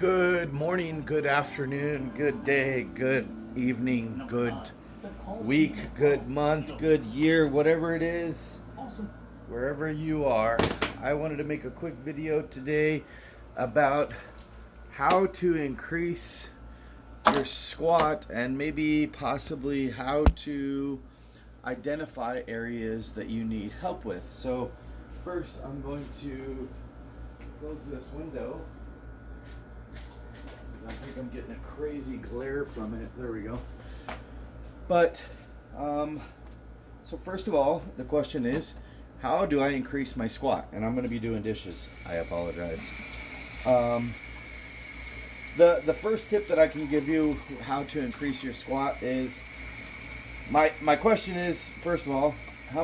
Good morning, good afternoon, good day, good evening, good week, good month, good year, whatever it is, wherever you are. I wanted to make a quick video today about how to increase your squat and maybe possibly how to identify areas that you need help with. So first I'm going to close this window. I think I'm getting a crazy glare from it. There we go. But, so first of all, the question is, how do I increase my squat? And I'm going to be doing dishes. I apologize. The first tip that I can give you how to increase your squat is, my question is, first of all, how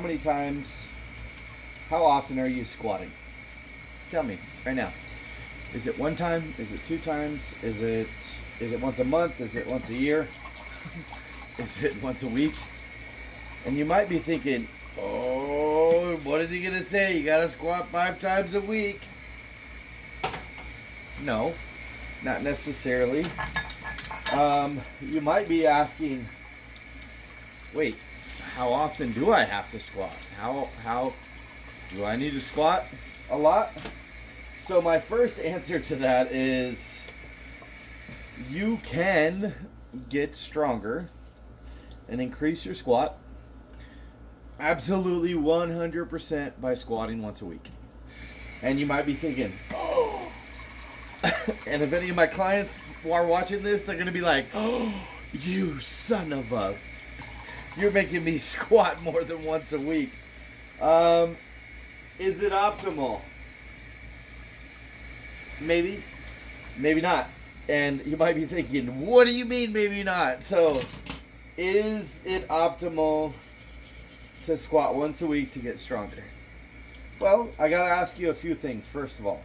often are you squatting? Tell me right now. Is it one time? Is it two times? Is it once a month? Is it once a year? Is it once a week? And you might be thinking, oh, what is he going to say? You got to squat 5 times a week. No, not necessarily. You might be asking, wait, how often do I have to squat? How do I need to squat a lot? So my first answer to that is you can get stronger and increase your squat absolutely 100% by squatting once a week. And you might be thinking, oh. And if any of my clients are watching this, they're going to be like, oh, you son of a, you're making me squat more than once a week. Is it optimal? Maybe, maybe not. And you might be thinking, what do you mean maybe not? So, is it optimal to squat once a week to get stronger? Well, I gotta ask you a few things. First of all,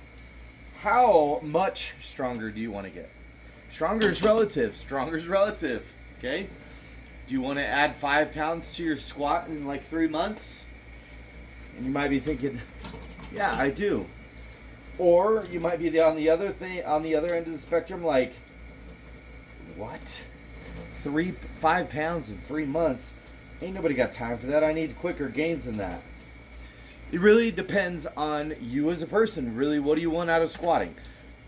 how much stronger do you want to get? Stronger is relative. Stronger is relative. Okay? Do you want to add 5 pounds to your squat in like 3 months? And you might be thinking, yeah, I do. Or you might be on the other end of the spectrum, like, what? 5 pounds in 3 months? Ain't nobody got time for that. I need quicker gains than that. It really depends on you as a person. Really, what do you want out of squatting?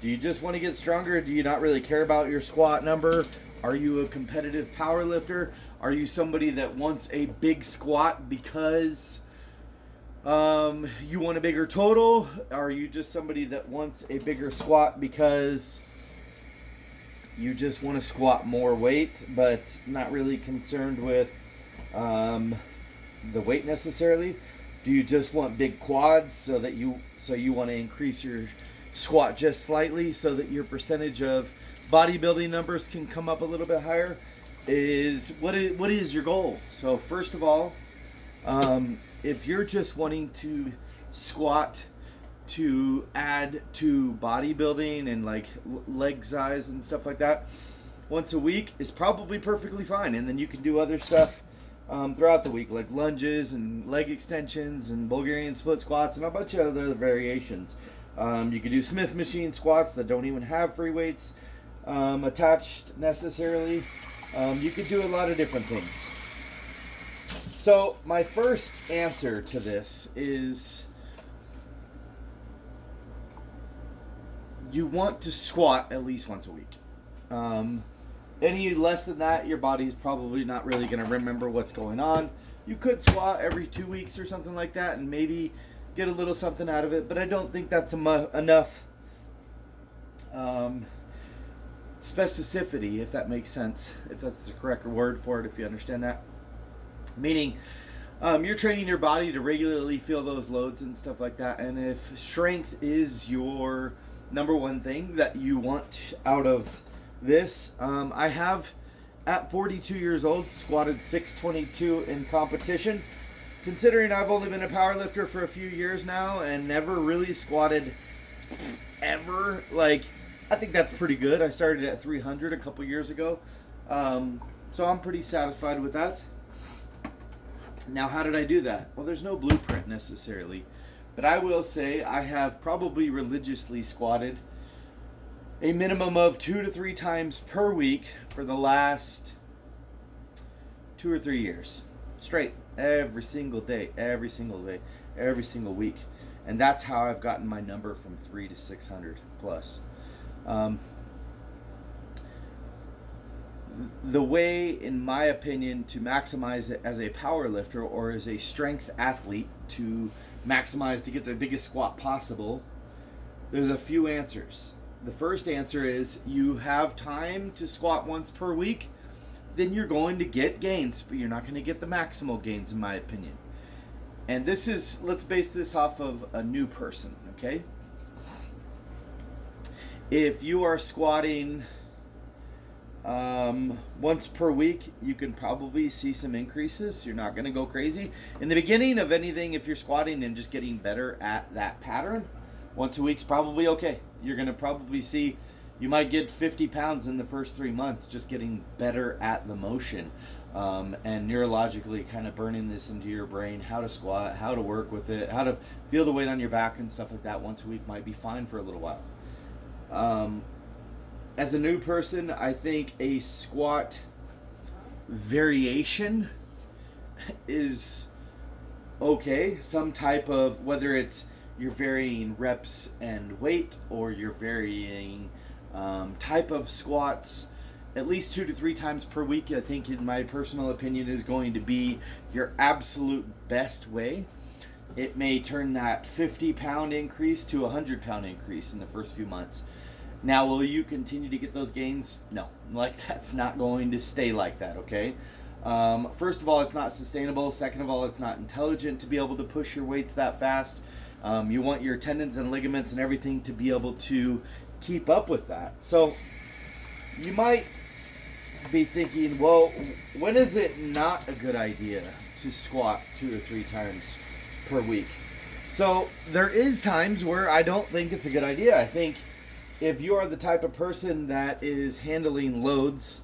Do you just want to get stronger? Do you not really care about your squat number? Are you a competitive power lifter? Are you somebody that wants a big squat because you want a bigger total? Are you just somebody that wants a bigger squat because you just want to squat more weight but not really concerned with the weight necessarily? Do you just want big quads so you want to increase your squat just slightly so that your percentage of bodybuilding numbers can come up a little bit higher? What is your goal? So first of all, if you're just wanting to squat to add to bodybuilding and like leg size and stuff like that, once a week is probably perfectly fine. And then you can do other stuff throughout the week, like lunges and leg extensions and Bulgarian split squats and a bunch of other variations. You could do Smith machine squats that don't even have free weights attached necessarily. You could do a lot of different things. So my first answer to this is you want to squat at least once a week. Any less than that, your body's probably not really going to remember what's going on. You could squat every 2 weeks or something like that and maybe get a little something out of it, but I don't think that's enough specificity, if that makes sense, if that's the correct word for it, if you understand that. Meaning, you're training your body to regularly feel those loads and stuff like that. And if strength is your number one thing that you want out of this, I have, at 42 years old, squatted 622 in competition. Considering I've only been a power lifter for a few years now and never really squatted ever, like, I think that's pretty good. I started at 300 a couple years ago. So I'm pretty satisfied with that. Now, how did I do that? Well, there's no blueprint necessarily, but I will say I have probably religiously squatted a minimum of 2 to 3 times per week for the last 2 or 3 years straight, every single day, every single week. And that's how I've gotten my number from 3 to 600 plus. The way, in my opinion, to maximize it as a power lifter or as a strength athlete, to maximize to get the biggest squat possible, there's a few answers. The first answer is you have time to squat once per week, then you're going to get gains, but you're not going to get the maximal gains, in my opinion. And this is, let's base this off of a new person, okay? If you are squatting once per week, you can probably see some increases. You're not going to go crazy. In the beginning of anything, if you're squatting and just getting better at that pattern, once a week's probably okay. You're going to probably see, you might get 50 pounds in the first 3 months just getting better at the motion. And neurologically kind of burning this into your brain, how to squat, how to work with it, how to feel the weight on your back and stuff like that once a week might be fine for a little while. As a new person, I think a squat variation is okay. Some type of, whether it's you're varying reps and weight or you're varying type of squats, at least 2 to 3 times per week, I think, in my personal opinion, is going to be your absolute best way. It may turn that 50-pound increase to a 100-pound increase in the first few months. Now, will you continue to get those gains? No. Like, that's not going to stay like that, okay? First of all, it's not sustainable. Second of all, it's not intelligent to be able to push your weights that fast. You want your tendons and ligaments and everything to be able to keep up with that. So you might be thinking, well, when is it not a good idea to squat 2 or 3 times per week? So there is times where I don't think it's a good idea. I think if you are the type of person that is handling loads,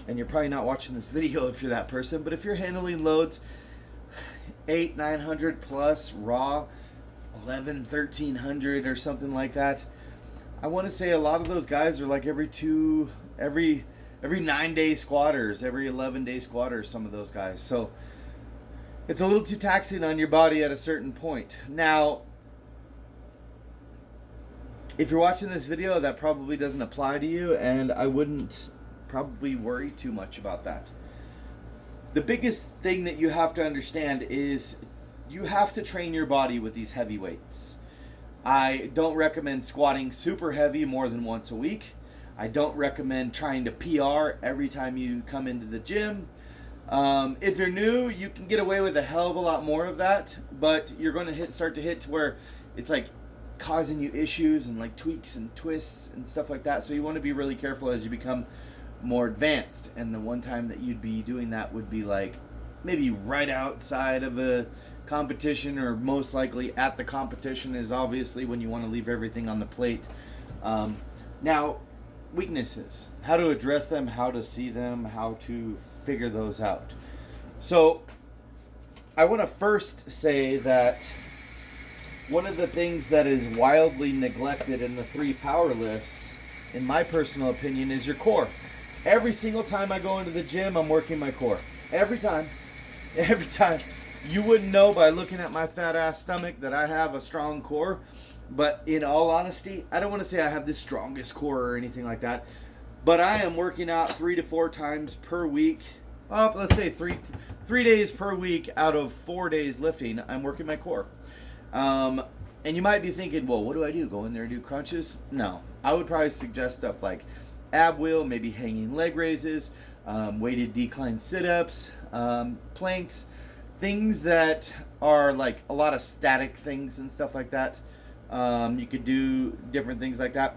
and you're probably not watching this video if you're that person, but if you're handling loads 800-900 plus raw, 1100-1300 or something like that, I want to say a lot of those guys are like every 9-day squatters, every 11-day squatters, some of those guys. So it's a little too taxing on your body at a certain point. Now, if you're watching this video, that probably doesn't apply to you, and I wouldn't probably worry too much about that. The biggest thing that you have to understand is you have to train your body with these heavy weights. I don't recommend squatting super heavy more than once a week. I don't recommend trying to PR every time you come into the gym. If you're new, you can get away with a hell of a lot more of that, but you're going to start to hit to where it's like causing you issues and like tweaks and twists and stuff like that. So you want to be really careful as you become more advanced. And the one time that you'd be doing that would be like maybe right outside of a competition, or most likely at the competition is obviously when you want to leave everything on the plate. Now, weaknesses, how to address them, how to see them, how to figure those out. So I want to first say that one of the things that is wildly neglected in the 3 power lifts, in my personal opinion, is your core. Every single time I go into the gym, I'm working my core. Every time. You wouldn't know by looking at my fat ass stomach that I have a strong core. But in all honesty, I don't want to say I have the strongest core or anything like that. But I am working out 3 to 4 times per week. Let's say three days per week out of 4 days lifting, I'm working my core. And you might be thinking, well, what do I do? Go in there and do crunches? No. I would probably suggest stuff like ab wheel, maybe hanging leg raises, weighted decline sit-ups, planks, things that are like a lot of static things and stuff like that. You could do different things like that.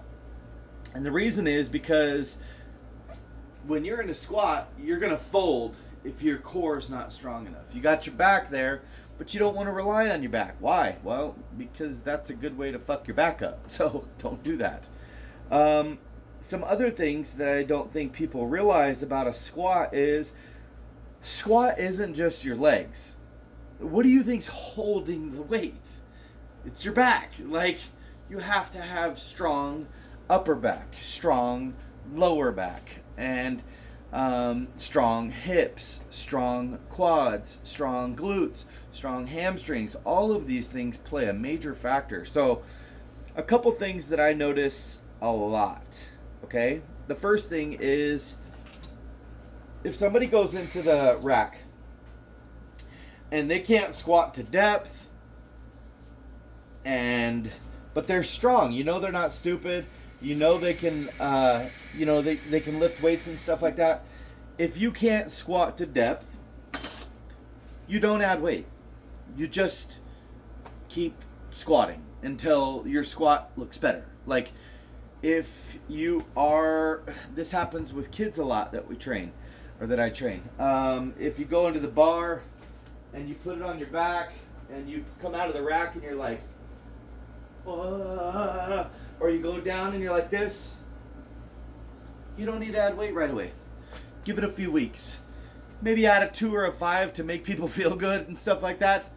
And the reason is because when you're in a squat, you're going to fold if your core is not strong enough. You got your back there, but you don't want to rely on your back. Why? Well, because that's a good way to fuck your back up. So don't do that. Some other things that I don't think people realize about a squat is squat isn't just your legs. What do you think's holding the weight? It's your back. Like, you have to have strong upper back, strong lower back, and strong hips, strong quads, strong glutes, strong hamstrings. All of these things play a major factor. So, a couple things that I notice a lot. Okay, the first thing is if somebody goes into the rack and they can't squat to depth, but they're strong. You know they're not stupid. You know they can, they can lift weights and stuff like that. If you can't squat to depth, you don't add weight. You just keep squatting until your squat looks better. Like if you are, this happens with kids a lot that we train, or that I train. If you go into the bar and you put it on your back and you come out of the rack and you're like, or you go down and you're like this, you don't need to add weight right away. Give it a few weeks. Maybe add a 2 or a 5 to make people feel good and stuff like that.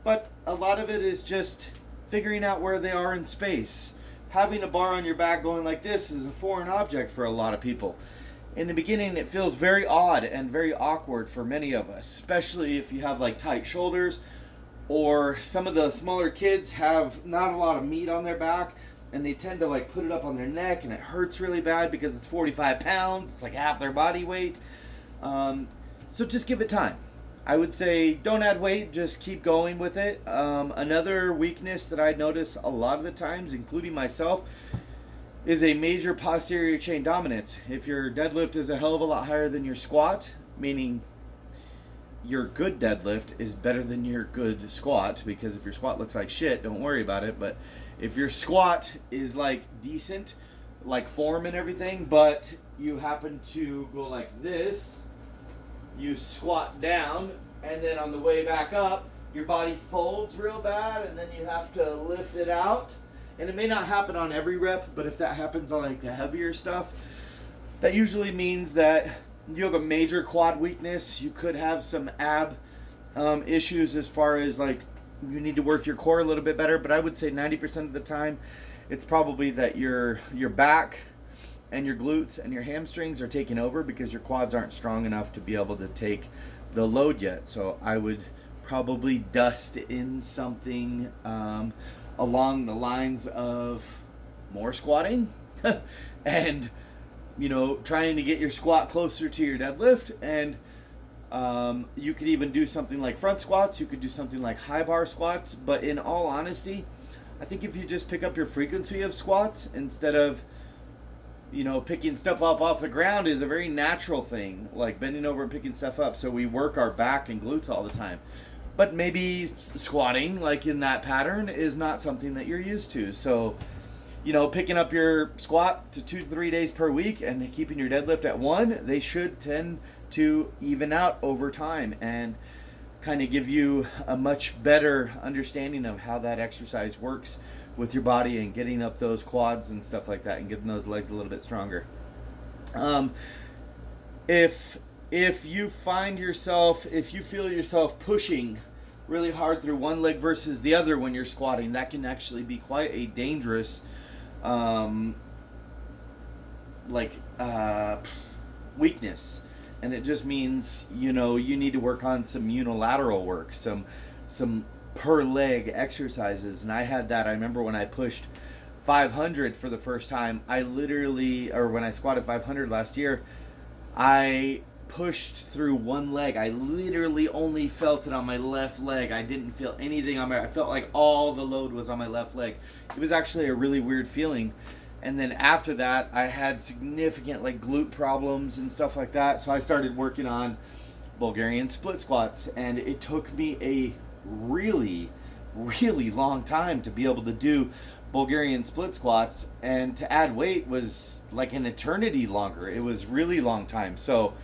But a lot of it is just figuring out where they are in space. Having a bar on your back going like this is a foreign object for a lot of people. In the beginning, it feels very odd and very awkward for many of us, especially if you have like tight shoulders, or some of the smaller kids have not a lot of meat on their back and they tend to like put it up on their neck and it hurts really bad because it's 45 pounds. It's like half their body weight. So just give it time. I would say don't add weight, just keep going with it. Another weakness that I notice a lot of the times, including myself, is a major posterior chain dominance. If your deadlift is a hell of a lot higher than your squat, meaning your good deadlift is better than your good squat, because if your squat looks like shit, don't worry about it. But if your squat is like decent, like form and everything, but you happen to go like this, you squat down, and then on the way back up, your body folds real bad, and then you have to lift it out. And it may not happen on every rep, but if that happens on like the heavier stuff, that usually means that you have a major quad weakness. You could have some ab issues as far as like you need to work your core a little bit better. But I would say 90% of the time, it's probably that your back and your glutes and your hamstrings are taking over because your quads aren't strong enough to be able to take the load yet. So I would probably dust in something along the lines of more squatting and trying to get your squat closer to your deadlift. And you could even do something like front squats. You could do something like high bar squats. But in all honesty, I think if you just pick up your frequency of squats instead of picking stuff up off the ground, is a very natural thing, like bending over and picking stuff up. So we work our back and glutes all the time. But maybe squatting, like in that pattern, is not something that you're used to. So, picking up your squat to 2 to 3 days per week and keeping your deadlift at 1, they should tend to even out over time and kind of give you a much better understanding of how that exercise works with your body and getting up those quads and stuff like that and getting those legs a little bit stronger. If you feel yourself pushing really hard through one leg versus the other when you're squatting, that can actually be quite a dangerous weakness. And it just means, you need to work on some unilateral work, some per leg exercises. And I had that. I remember when I pushed 500 for the first time, when I squatted 500 last year, I pushed through one leg. I literally only felt it on my left leg. I didn't feel anything I felt like all the load was on my left leg. It was actually a really weird feeling. And then after that, I had significant like glute problems and stuff like that. So I started working on Bulgarian split squats, and it took me a really, really long time to be able to do Bulgarian split squats, and to add weight was like an eternity longer. It was really long time. So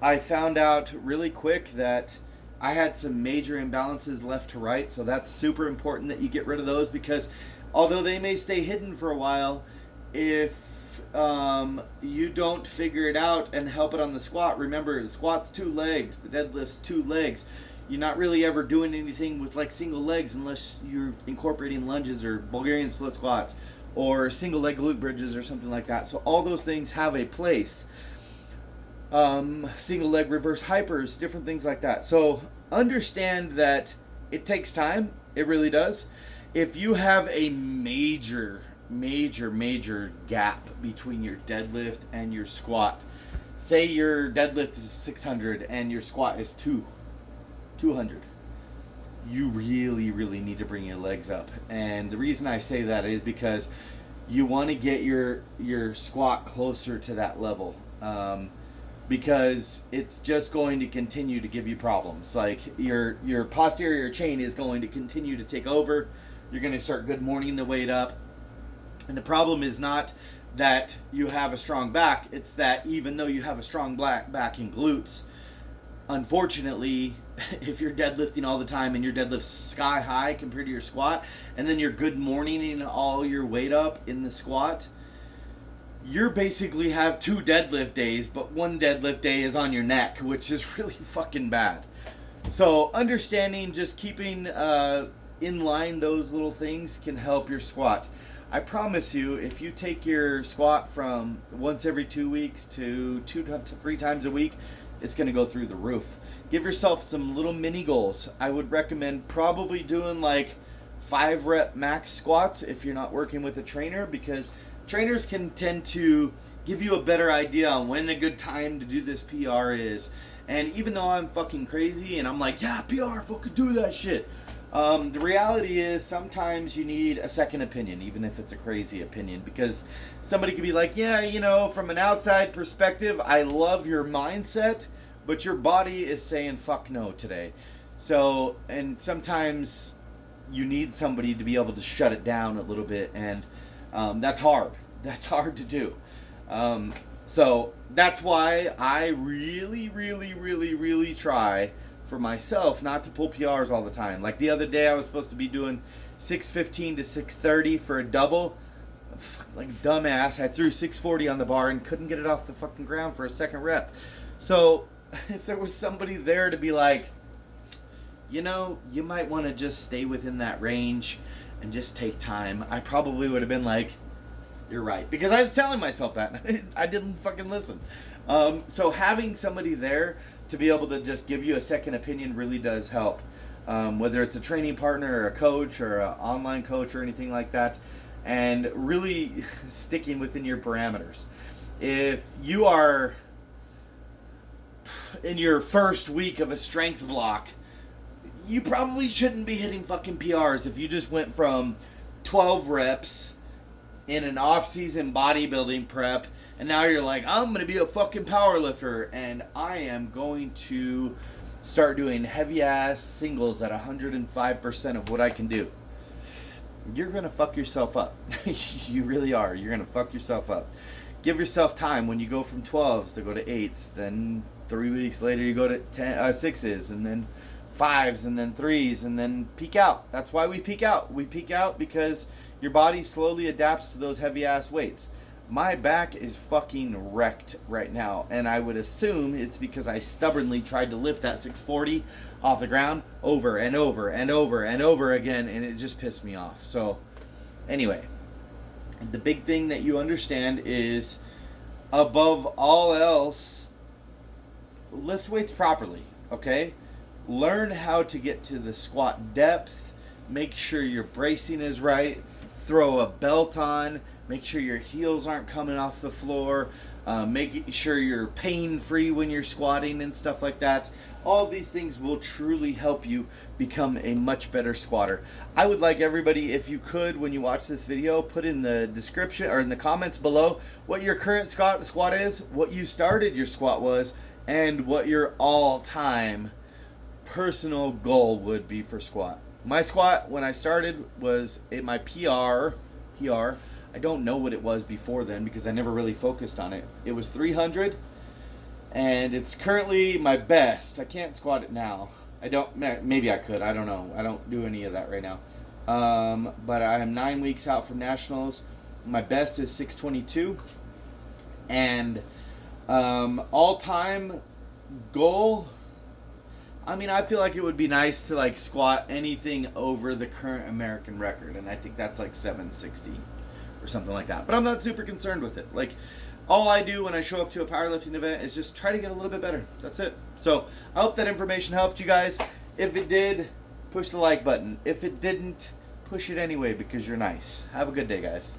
I found out really quick that I had some major imbalances left to right. So that's super important that you get rid of those, because although they may stay hidden for a while, if you don't figure it out and help it on the squat, remember the squat's 2 legs, the deadlift's 2 legs. You're not really ever doing anything with like single legs unless you're incorporating lunges or Bulgarian split squats or single leg glute bridges or something like that. So all those things have a place. Single leg reverse hypers, different things like that. So understand that it takes time. It really does. If you have a major gap between your deadlift and your squat, say your deadlift is 600 and your squat is 200, you really need to bring your legs up. And the reason I say that is because you want to get your squat closer to that level, because it's just going to continue to give you problems. Like your posterior chain is going to continue to take over. You're going to start good morning the weight up. And the problem is not that you have a strong back, it's that even though you have a strong back and glutes, unfortunately, if you're deadlifting all the time and your deadlift's sky high compared to your squat, and then you're good morninging all your weight up in the squat, you basically have 2 deadlift days, but 1 deadlift day is on your neck, which is really fucking bad. So understanding, just keeping in line those little things can help your squat. I promise you, if you take your squat from once every 2 weeks to 2 to 3 times a week, it's going to go through the roof. Give yourself some little mini goals. I would recommend probably doing like 5 rep max squats if you're not working with a trainer, because trainers can tend to give you a better idea on when the good time to do this PR is. And even though I'm fucking crazy and I'm like, yeah, PR, fucking do that shit, the reality is sometimes you need a second opinion, even if it's a crazy opinion, because somebody could be like, yeah, you know, from an outside perspective, I love your mindset, but your body is saying fuck no today. So, and sometimes you need somebody to be able to shut it down a little bit, and that's hard. That's hard to do. So that's why I really try for myself not to pull PRs all the time. Like the other day I was supposed to be doing 615 to 630 for a double. Like a dumbass, I threw 640 on the bar and couldn't get it off the fucking ground for a second rep. So if there was somebody there to be like, you know, you might want to just stay within that range and just take time, I probably would have been like, you're right. Because I was telling myself that. I didn't fucking listen. So having somebody there to be able to just give you a second opinion really does help. Whether it's a training partner or a coach or an online coach or anything like that. And really sticking within your parameters. If you are in your first week of a strength block, you probably shouldn't be hitting fucking PRs if you just went from 12 reps in an off-season bodybuilding prep, and now you're like, I'm going to be a fucking power lifter, and I am going to start doing heavy-ass singles at 105% of what I can do. You're going to fuck yourself up. You really are. You're going to fuck yourself up. Give yourself time when you go from 12s to go to 8s, then 3 weeks later you go to 6s, and then 5s, and then 3s, and then peak out. That's why we peak out. We peak out because your body slowly adapts to those heavy ass weights. My back is fucking wrecked right now, and I would assume it's because I stubbornly tried to lift that 640 off the ground over and over and over and over again, and it just pissed me off. So anyway, the big thing that you understand is, above all else, lift weights properly, okay? Learn how to get to the squat depth. Make sure your bracing is right. Throw a belt on. Make sure your heels aren't coming off the floor. Make sure you're pain-free when you're squatting and stuff like that. All of these things will truly help you become a much better squatter. I would like everybody, if you could, when you watch this video, put in the description or in the comments below what your current squat is, what you started your squat was, and what your all-time personal goal would be for squat. My squat when I started was my PR. I don't know what it was before then because I never really focused on it. It was 300, and it's currently my best. I can't squat it now. I don't. Maybe I could. I don't know. I don't do any of that right now. But I am 9 weeks out from nationals. My best is 622, and all-time goal. I mean, I feel like it would be nice to like squat anything over the current American record, and I think that's like 760. or something like that. But I'm not super concerned with it. Like, all I do when I show up to a powerlifting event is just try to get a little bit better. That's it. So I hope that information helped you guys. If it did, push the like button. If it didn't, push it anyway because you're nice. Have a good day, guys.